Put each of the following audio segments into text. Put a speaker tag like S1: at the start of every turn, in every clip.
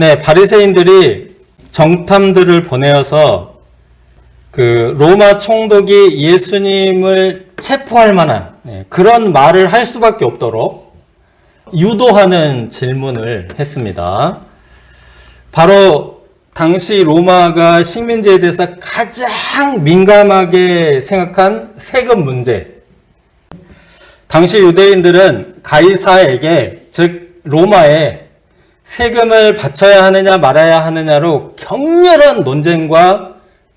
S1: 네, 바리새인들이 정탐들을 보내어서 그 로마 총독이 예수님을 체포할 만한 그런 말을 할 수밖에 없도록 유도하는 질문을 했습니다. 바로 당시 로마가 식민지에 대해서 가장 민감하게 생각한 세금 문제. 당시 유대인들은 가이사에게, 즉 로마에 세금을 바쳐야 하느냐 말아야 하느냐로 격렬한 논쟁과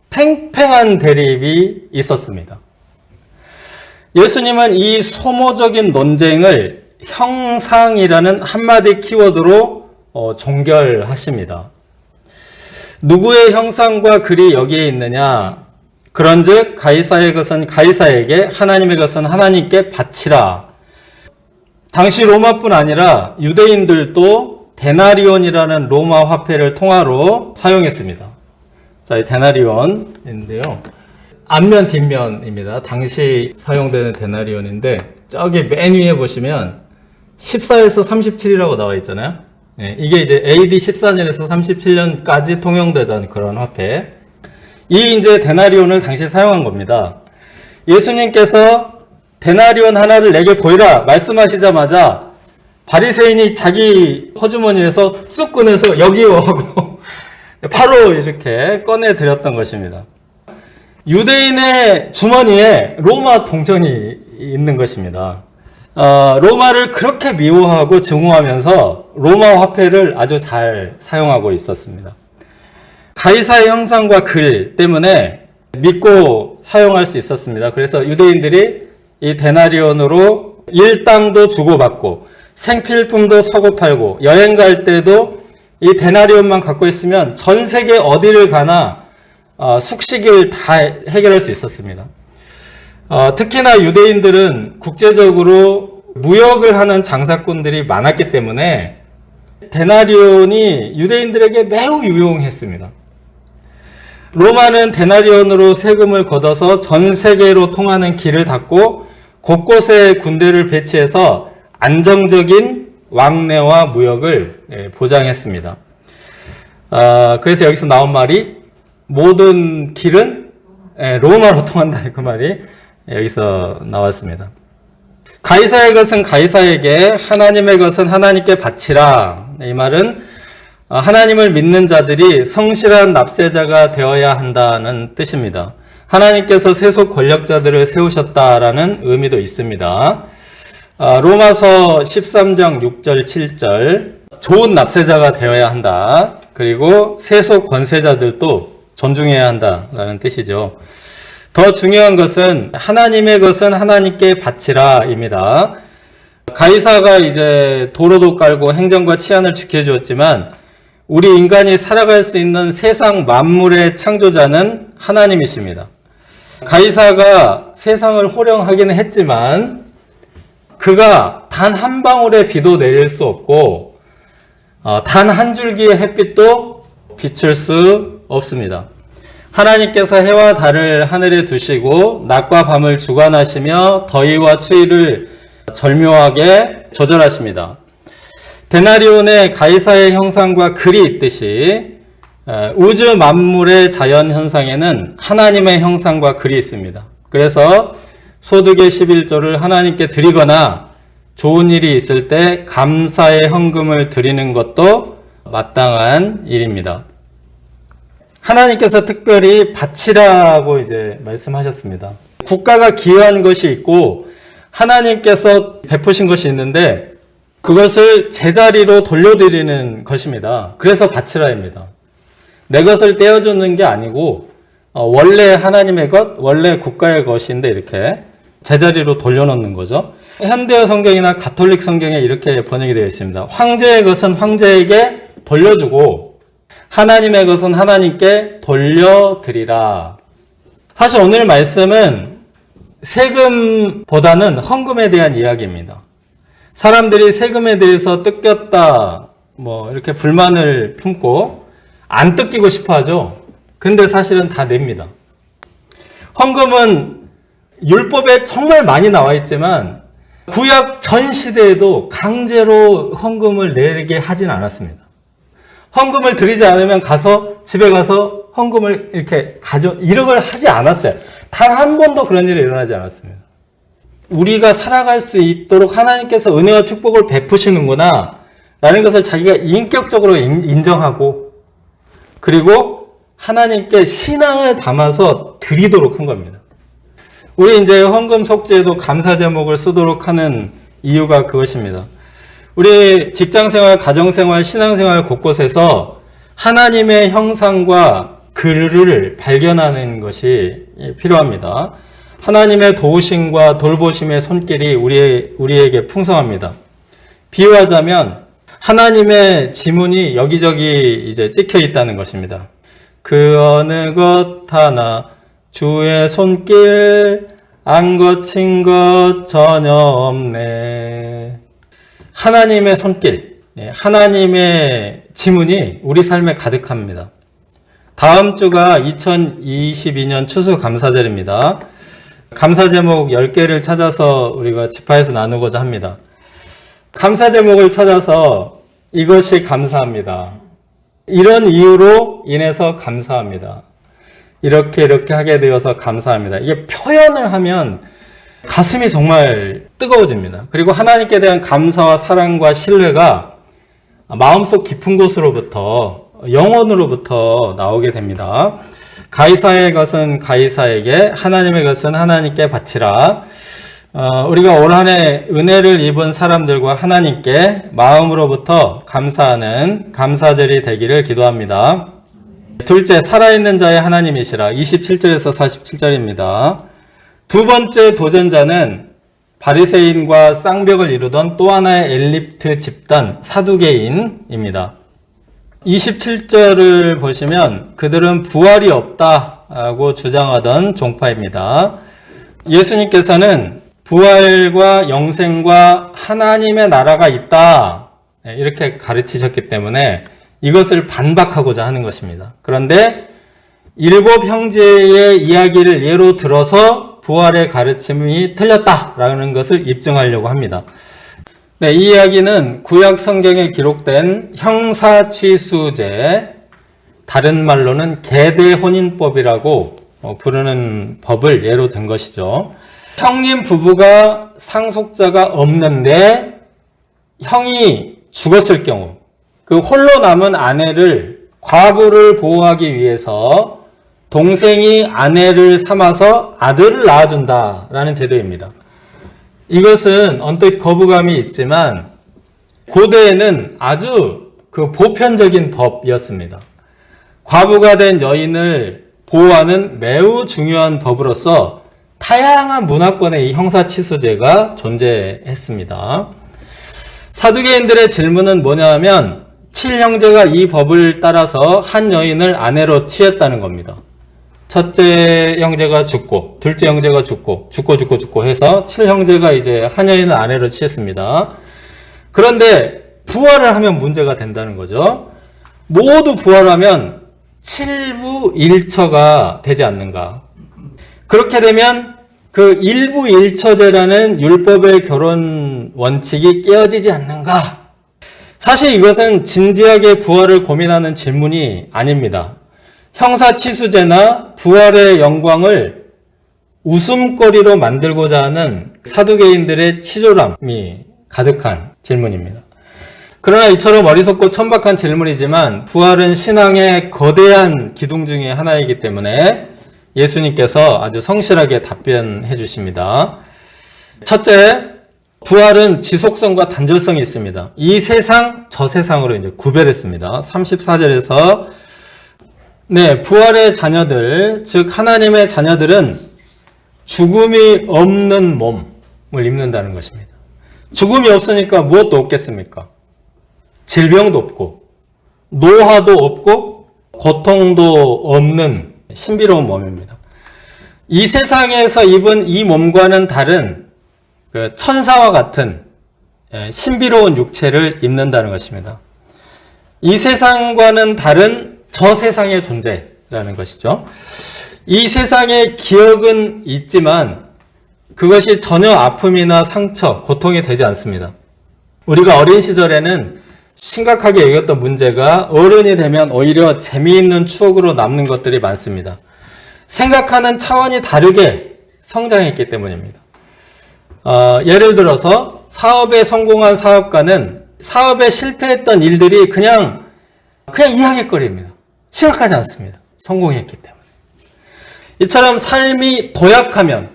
S1: 팽팽한 대립이 있었습니다. 예수님은 이 소모적인 논쟁을 형상이라는 한마디 키워드로 종결하십니다. 누구의 형상과 글이 여기에 있느냐? 그런즉 가이사의 것은 가이사에게, 하나님의 것은 하나님께 바치라. 당시 로마뿐 아니라 유대인들도 데나리온이라는 로마 화폐를 통화로 사용했습니다. 자, 이 데나리온인데요. 앞면 뒷면입니다. 당시 사용되는 데나리온인데 저기 맨 위에 보시면 14에서 37이라고 나와 있잖아요. 네, 이게 이제 AD 14년에서 37년까지 통용되던 그런 화폐. 이 이제 데나리온을 당시 사용한 겁니다. 예수님께서 데나리온 하나를 내게 보이라 말씀하시자마자 바리새인이 자기 허주머니에서 쑥 꺼내서 여기요 하고 바로 이렇게 꺼내 드렸던 것입니다. 유대인의 주머니에 로마 동전이 있는 것입니다. 로마를 그렇게 미워하고 증오하면서 로마 화폐를 아주 잘 사용하고 있었습니다. 가이사의 형상과 글 때문에 믿고 사용할 수 있었습니다. 그래서 유대인들이 이 데나리온으로 일당도 주고받고 생필품도 사고 팔고 여행 갈 때도 이 데나리온만 갖고 있으면 전 세계 어디를 가나 숙식을 다 해결할 수 있었습니다. 특히나 유대인들은 국제적으로 무역을 하는 장사꾼들이 많았기 때문에 데나리온이 유대인들에게 매우 유용했습니다. 로마는 데나리온으로 세금을 걷어서 전 세계로 통하는 길을 닫고 곳곳에 군대를 배치해서 안정적인 왕래와 무역을 보장했습니다. 그래서 여기서 나온 말이 모든 길은 로마로 통한다, 그 말이 여기서 나왔습니다. 가이사의 것은 가이사에게, 하나님의 것은 하나님께 바치라. 이 말은 하나님을 믿는 자들이 성실한 납세자가 되어야 한다는 뜻입니다. 하나님께서 세속 권력자들을 세우셨다라는 의미도 있습니다. 로마서 13장 6절 7절 좋은 납세자가 되어야 한다. 그리고 세속 권세자들도 존중해야 한다라는 뜻이죠. 더 중요한 것은 하나님의 것은 하나님께 바치라입니다. 가이사가 이제 도로도 깔고 행정과 치안을 지켜주었지만 우리 인간이 살아갈 수 있는 세상 만물의 창조자는 하나님이십니다. 가이사가 세상을 호령하기는 했지만 그가 단 한 방울의 비도 내릴 수 없고 단 한 줄기의 햇빛도 비출 수 없습니다. 하나님께서 해와 달을 하늘에 두시고 낮과 밤을 주관하시며 더위와 추위를 절묘하게 조절하십니다. 데나리온에 가이사의 형상과 글이 있듯이 우주 만물의 자연 현상에는 하나님의 형상과 글이 있습니다. 그래서 소득의 11조를 하나님께 드리거나 좋은 일이 있을 때 감사의 헌금을 드리는 것도 마땅한 일입니다. 하나님께서 특별히 바치라고 이제 말씀하셨습니다. 국가가 기여한 것이 있고 하나님께서 베푸신 것이 있는데 그것을 제자리로 돌려드리는 것입니다. 그래서 바치라입니다. 내 것을 떼어주는 게 아니고 원래 하나님의 것, 원래 국가의 것인데 이렇게 제자리로 돌려놓는 거죠. 현대어 성경이나 가톨릭 성경에 이렇게 번역이 되어 있습니다. 황제의 것은 황제에게 돌려주고 하나님의 것은 하나님께 돌려드리라. 사실 오늘 말씀은 세금보다는 헌금에 대한 이야기입니다. 사람들이 세금에 대해서 뜯겼다, 이렇게 불만을 품고 안 뜯기고 싶어 하죠. 근데 사실은 다 냅니다. 헌금은 율법에 정말 많이 나와 있지만 구약 전 시대에도 강제로 헌금을 내게 하진 않았습니다. 헌금을 드리지 않으면 집에 가서 헌금을 이렇게 이런 걸 하지 않았어요. 단 한 번도 그런 일이 일어나지 않았습니다. 우리가 살아갈 수 있도록 하나님께서 은혜와 축복을 베푸시는구나 라는 것을 자기가 인격적으로 인정하고, 그리고 하나님께 신앙을 담아서 드리도록 한 겁니다. 우리 이제 헌금 속죄에도 감사 제목을 쓰도록 하는 이유가 그것입니다. 우리 직장생활, 가정생활, 신앙생활 곳곳에서 하나님의 형상과 글을 발견하는 것이 필요합니다. 하나님의 도우심과 돌보심의 손길이 우리에게 풍성합니다. 비유하자면 하나님의 지문이 여기저기 이제 찍혀 있다는 것입니다. 그 어느 것 하나 주의 손길 안 거친 것 전혀 없네. 하나님의 손길, 하나님의 지문이 우리 삶에 가득합니다. 다음 주가 2022년 추수감사절입니다. 감사 제목 10개를 찾아서 우리가 지파에서 나누고자 합니다. 감사 제목을 찾아서 이것이 감사합니다. 이런 이유로 인해서 감사합니다. 이렇게 하게 되어서 감사합니다. 이게 표현을 하면 가슴이 정말 뜨거워집니다. 그리고 하나님께 대한 감사와 사랑과 신뢰가 마음속 깊은 곳으로부터, 영혼으로부터 나오게 됩니다. 가이사의 것은 가이사에게, 하나님의 것은 하나님께 바치라. 우리가 올 한 해 은혜를 입은 사람들과 하나님께 마음으로부터 감사하는 감사절이 되기를 기도합니다. 둘째, 살아있는 자의 하나님이시라. 27절에서 47절입니다. 두 번째 도전자는 바리새인과 쌍벽을 이루던 또 하나의 엘리트 집단 사두개인입니다. 27절을 보시면 그들은 부활이 없다고 주장하던 종파입니다. 예수님께서는 부활과 영생과 하나님의 나라가 있다 이렇게 가르치셨기 때문에 이것을 반박하고자 하는 것입니다. 그런데 7 형제의 이야기를 예로 들어서 부활의 가르침이 틀렸다라는 것을 입증하려고 합니다. 네, 이 이야기는 구약 성경에 기록된 형사취수제, 다른 말로는 계대혼인법이라고 부르는 법을 예로 든 것이죠. 형님 부부가 상속자가 없는데 형이 죽었을 경우 그 홀로 남은 아내를, 과부를 보호하기 위해서 동생이 아내를 삼아서 아들을 낳아준다라는 제도입니다. 이것은 언뜻 거부감이 있지만 고대에는 아주 보편적인 법이었습니다. 과부가 된 여인을 보호하는 매우 중요한 법으로서 다양한 문화권의 이 형사치수제가 존재했습니다. 사두개인들의 질문은 뭐냐 하면 7형제가 이 법을 따라서 한 여인을 아내로 취했다는 겁니다. 첫째 형제가 죽고, 둘째 형제가 죽고 해서 7형제가 이제 한 여인을 아내로 취했습니다. 그런데 부활을 하면 문제가 된다는 거죠. 모두 부활하면 7부 1처가 되지 않는가. 그렇게 되면 그 1부 1처제라는 율법의 결혼 원칙이 깨어지지 않는가. 사실 이것은 진지하게 부활을 고민하는 질문이 아닙니다. 형사치수제나 부활의 영광을 웃음거리로 만들고자 하는 사두개인들의 치졸함이 가득한 질문입니다. 그러나 이처럼 어리석고 천박한 질문이지만 부활은 신앙의 거대한 기둥 중에 하나이기 때문에 예수님께서 아주 성실하게 답변해 주십니다. 첫째, 부활은 지속성과 단절성이 있습니다. 이 세상, 저 세상으로 이제 구별했습니다. 34절에서 부활의 자녀들, 즉 하나님의 자녀들은 죽음이 없는 몸을 입는다는 것입니다. 죽음이 없으니까 무엇도 없겠습니까? 질병도 없고, 노화도 없고, 고통도 없는 신비로운 몸입니다. 이 세상에서 입은 이 몸과는 다른 천사와 같은 신비로운 육체를 입는다는 것입니다. 이 세상과는 다른 저 세상의 존재라는 것이죠. 이 세상의 기억은 있지만 그것이 전혀 아픔이나 상처, 고통이 되지 않습니다. 우리가 어린 시절에는 심각하게 여겼던 문제가 어른이 되면 오히려 재미있는 추억으로 남는 것들이 많습니다. 생각하는 차원이 다르게 성장했기 때문입니다. 예를 들어서 사업에 성공한 사업가는 사업에 실패했던 일들이 그냥 이야기거리입니다. 심각하지 않습니다. 성공했기 때문에. 이처럼 삶이 도약하면,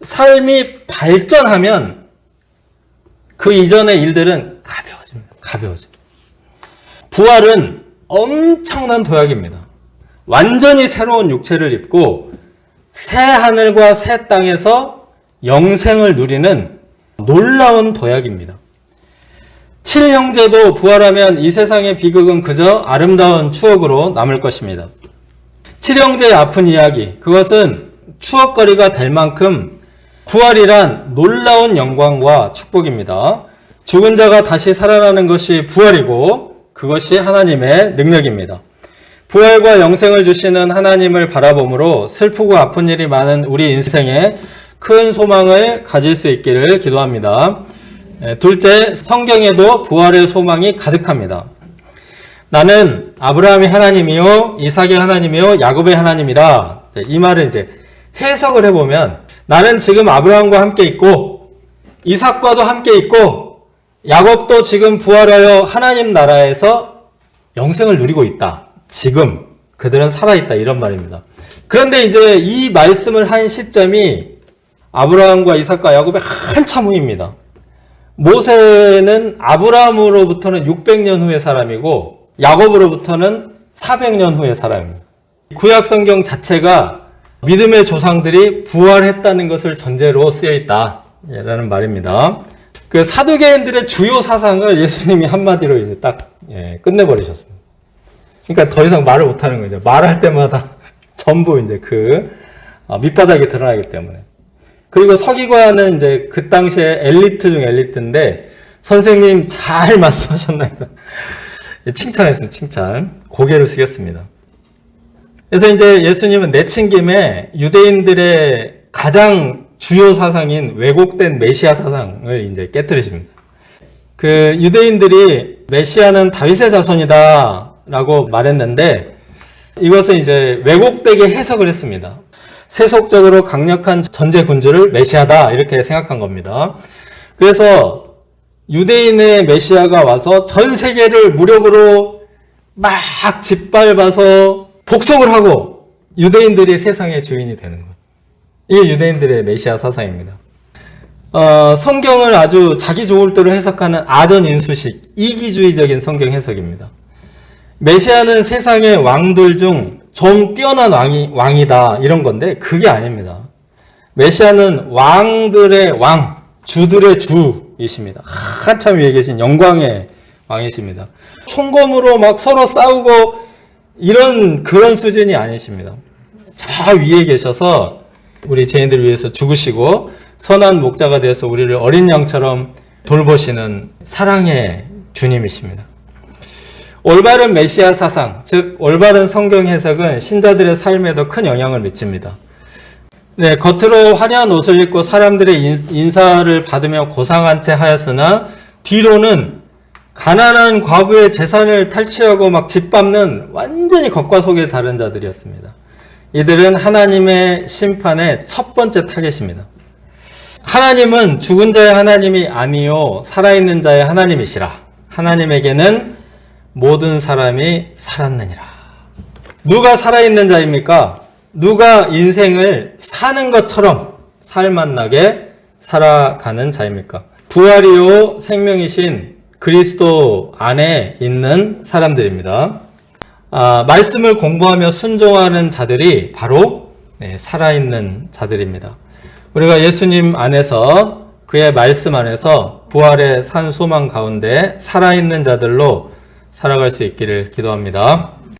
S1: 삶이 발전하면 그 이전의 일들은 가벼워집니다. 부활은 엄청난 도약입니다. 완전히 새로운 육체를 입고 새 하늘과 새 땅에서 영생을 누리는 놀라운 도약입니다. 7형제도 부활하면 이 세상의 비극은 그저 아름다운 추억으로 남을 것입니다. 7형제의 아픈 이야기, 그것은 추억거리가 될 만큼 부활이란 놀라운 영광과 축복입니다. 죽은 자가 다시 살아나는 것이 부활이고 그것이 하나님의 능력입니다. 부활과 영생을 주시는 하나님을 바라보므로 슬프고 아픈 일이 많은 우리 인생에 큰 소망을 가질 수 있기를 기도합니다. 둘째, 성경에도 부활의 소망이 가득합니다. 나는 아브라함의 하나님이요, 이삭의 하나님이요, 야곱의 하나님이라. 이 말을 이제 해석을 해보면 나는 지금 아브라함과 함께 있고 이삭과도 함께 있고 야곱도 지금 부활하여 하나님 나라에서 영생을 누리고 있다. 지금 그들은 살아있다, 이런 말입니다. 그런데 이제 이 말씀을 한 시점이 아브라함과 이삭과 야곱의 한참 후입니다. 모세는 아브라함으로부터는 600년 후의 사람이고 야곱으로부터는 400년 후의 사람입니다. 구약 성경 자체가 믿음의 조상들이 부활했다는 것을 전제로 쓰여 있다라는 말입니다. 그 사두개인들의 주요 사상을 예수님이 한마디로 이제 딱 끝내버리셨습니다. 그러니까 더 이상 말을 못하는 거죠. 말할 때마다 전부 이제 밑바닥이 드러나기 때문에. 그리고 서기관은 이제 그 당시에 엘리트 중 엘리트인데 선생님 잘 말씀하셨나요? 칭찬했어요. 칭찬. 고개를 숙였습니다. 그래서 이제 예수님은 내친 김에 유대인들의 가장 주요 사상인 왜곡된 메시아 사상을 이제 깨뜨리십니다. 그 유대인들이 메시아는 다윗의 자손이다 라고 말했는데 이것은 이제 왜곡되게 해석을 했습니다. 세속적으로 강력한 전제 군주를 메시아다 이렇게 생각한 겁니다. 그래서 유대인의 메시아가 와서 전 세계를 무력으로 막 짓밟아서 복속을 하고 유대인들이 세상의 주인이 되는 거예요. 이게 유대인들의 메시아 사상입니다. 성경을 아주 자기 좋을 대로 해석하는 아전인수식, 이기주의적인 성경 해석입니다. 메시아는 세상의 왕들 중 좀 뛰어난 왕이다 이런 건데 그게 아닙니다. 메시아는 왕들의 왕, 주들의 주이십니다. 한참 위에 계신 영광의 왕이십니다. 총검으로 막 서로 싸우고 그런 수준이 아니십니다. 저 위에 계셔서 우리 죄인들을 위해서 죽으시고 선한 목자가 되어서 우리를 어린 양처럼 돌보시는 사랑의 주님이십니다. 올바른 메시아 사상, 즉 올바른 성경 해석은 신자들의 삶에도 큰 영향을 미칩니다. 네, 겉으로 화려한 옷을 입고 사람들의 인사를 받으며 고상한 채 하였으나 뒤로는 가난한 과부의 재산을 탈취하고 막 짓밟는 완전히 겉과 속이 다른 자들이었습니다. 이들은 하나님의 심판의 첫 번째 타겟입니다. 하나님은 죽은 자의 하나님이 아니요 살아있는 자의 하나님이시라. 하나님에게는 모든 사람이 살았느니라. 누가 살아있는 자입니까? 누가 인생을 사는 것처럼 살맛나게 살아가는 자입니까? 부활이요 생명이신 그리스도 안에 있는 사람들입니다. 말씀을 공부하며 순종하는 자들이 바로 살아있는 자들입니다. 우리가 예수님 안에서 그의 말씀 안에서 부활의 산 소망 가운데 살아있는 자들로 살아갈 수 있기를 기도합니다.